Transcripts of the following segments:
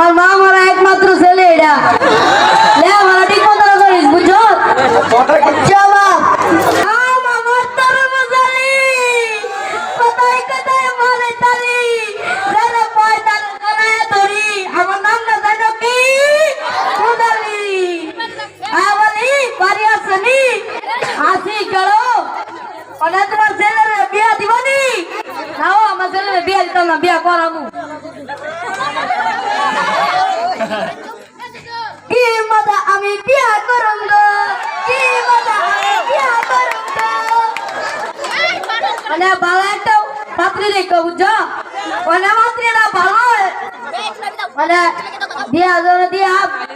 আমার মা আমার একমাত্র ছেলে এটা লে আমার ঠিক মতো করিস বুঝছো চলো আমার তোর মজালি কোথায় কোথায় মারে তালি রে পয়তাল কোনায় ধরি আমার নাম না জানো কি মুদালি আওয়ালি বাড়ি আসনি আসি করো ওনা তোমার ছেলের বিয়া দিবনি নাও আমার ছেলের বিয়া দিতাম না বিয়া করামু কি মজা আমি বিয়া করুম গো কি মজা আমি বিয়া করুম গো মানে ভালো একটা পাত্রী দেখো বুঝছো মানে মাত্রীরা ভালো মানে বিয়া জন্য দিয়া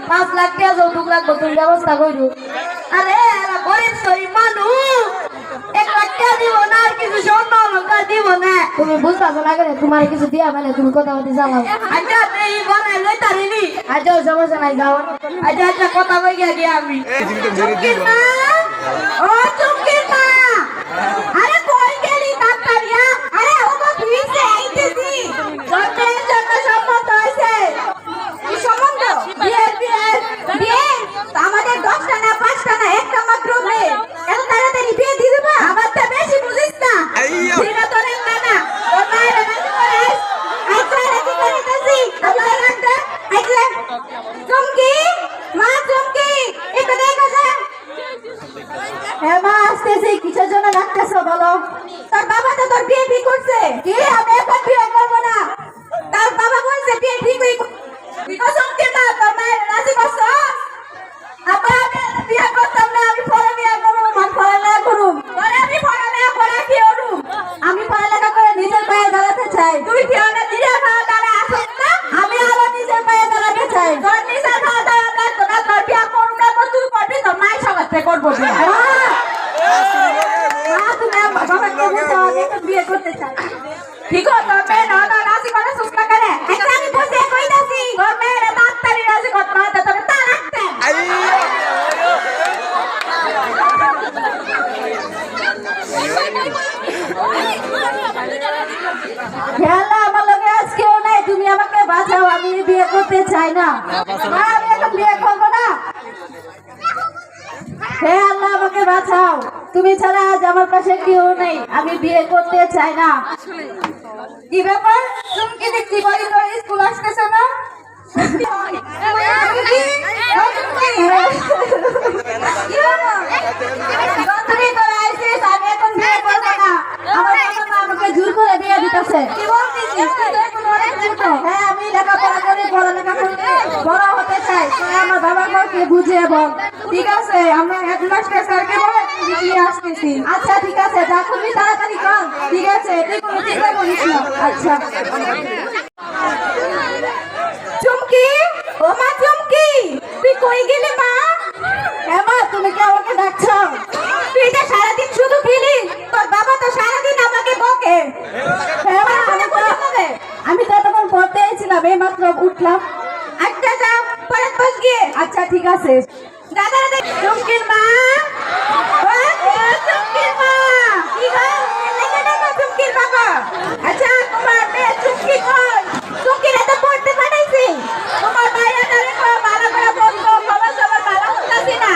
5 লাখ টাকা যৌতুক লাগবো তুমি ব্যবস্থা করু আরে এরা গরিব শরীর মানুষ 1 লাখ টাকা দিব না আর কিছু স্বর্ণ অলঙ্কার দিব না তুমি বুঝতেছো না করে তোমার কিছু দিয়া মানে তুমি কথা বলতে চালাও আচ্ছা এই বানাই লই তারিনি আচ্ছা সমস্যা নাই যাও আচ্ছা আচ্ছা কথা কই গিয়া আমি চুমকির মা ও চুমকির মা আরে কই গেলি তাড়াতাড়িয়া আরে ওগো ফিসে আইতেছি জন্মের জন্য সম্মত হইছে কি সম্বন্ধ বিয়ে আমাদের 10টা না 5টা না একটা মাত্র মেয়ে এত তাড়াতাড়ি বিয়ে দিয়ে দেবা আবার তো বেশি বুঝিস না দিনা তোরে না ও মায়ের নাকি করে আচ্ছা নাকি করিতেছি আল্লাহ রাখতে আচ্ছা চুমকি মা চুমকি একটু দেখো যা হ্যাঁ মা আসতেছি কিসের জন্য ডাকতেছো বলো তোর বাবা তো তোর বিয়ে ঠিক করছে কি আমি এখন বিয়ে করবো না তার বাবা বলছে বিয়ে ঠিক হই চুমকি না তোর মায়ের রাজি করছো আবার আমি বিয়ে করতাম না আমি পরে বিয়ে করবো মা পড়ালেখা করুম পরে আমি পড়ালেখা করে কি করুম আমি পড়ালেখা করে নিজের পায়ে দাঁড়াতে চাই তুই কি অনেক নিজের পায়ে দাঁড়া আসিস না আমি আবার নিজের পায়ে দাঁড়াতে চাই তোর নিজের পায়ে দাঁড়াতে তোরা তোর বিয়ে করুম না তুই করবি তোর মায়ের সঙ্গে করবো তুমি বাবাকে বুঝাও আমি তো বিয়ে করতে চাই ঠিক আছে তোর মেয়ে না রাজি করে সুস্কা করে একটা আমি বুঝে কইতাছি তোর মেয়ের ডাক্তারি রাজি করতে হবে তবে তা রাখতে খেলা আমার লগে আজকেও নাই তুমি আমাকে বাঁচাও আমি বিয়ে করতে চাই না আমি এখন বিয়ে করবো না হে আল্লাহ আমাকে বাঁচাও তুমি ছাড়া আজ আমার পাশে কেউ নেই আমি বিয়ে করতে চাই না কি ব্যাপার তুমি কি দেখছি বলি তো স্কুল আসতেছ না তুমি তোরা আইছিস আমি এখন বিয়ে করবো না আমার বাবা আমাকে জোর করে বিয়ে দিতেছে কি বলছিস হ্যাঁ আমি লেখাপড়া করে পড়ালেখা করে বড় হতে চাই তুই আমার বাবার মাকে বুঝিয়ে বল ঠিক আছে আমরা হেডমাস্টার স্যারকে বলে দিয়ে আসতেছি আচ্ছা ঠিক আছে যা তুমি তাড়াতাড়ি কর ঠিক আছে তুই কোনো চিন্তা করিস না আচ্ছা চুমকি ও মা চুমকি তুই কই গেলি মা হ্যাঁ মা তুমি কি আমাকে ডাকছো তুই এটা সারাদিন শুধু খেলি তোর বাবা তো সারাদিন আমাকে বকে হ্যাঁ মা আমি তো তখন পড়তে এসেছিলাম এই মাত্র উঠলাম আচ্ছা যা পরে বস গিয়ে আচ্ছা ঠিক আছে দাদা চুমকির মা চুমকির মা কি গো চুমকির বাবা আচ্ছা তোমার মেয়ে চুমকি কই চুমকির এত পড়তে পাঠাইছি তোমার ভাইয়া তারে ভালো করে বলতো বাবা সবার ভালো হতাছি না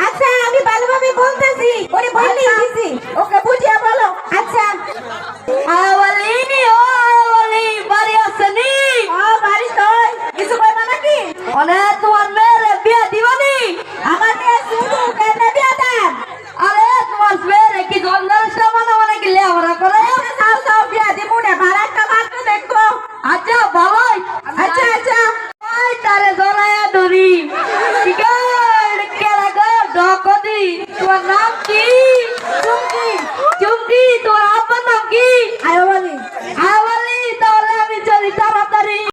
আচ্ছা আমি ভালোভাবে বলতেছি ওরে বললি দিছি ওকে বুঝিয়ে বলো আচ্ছা আওয়ালিনি ও আওয়ালি বাড়ি আসেনি ও বাড়ি কই কিছু কইবা নাকি ওনে তোমার মেয়ের বিয়ে দিবনি আমার মেয়ে শুধু কেন বিয়ে দেন আরে তোমার মেয়ের কি জঞ্জাল সামান অনেক লেওরা করে সাও সাও বিয়ে দিব না ভাড়াটা মাত্র দেখো আচ্ছা ভালোই আচ্ছা আচ্ছা ওই তারে জলায়া ধরি ঠিক আছে কেলা গো ডকদি তোমার নাম কি চুমকি চুমকি তোমার আব্বার নাম কি আয়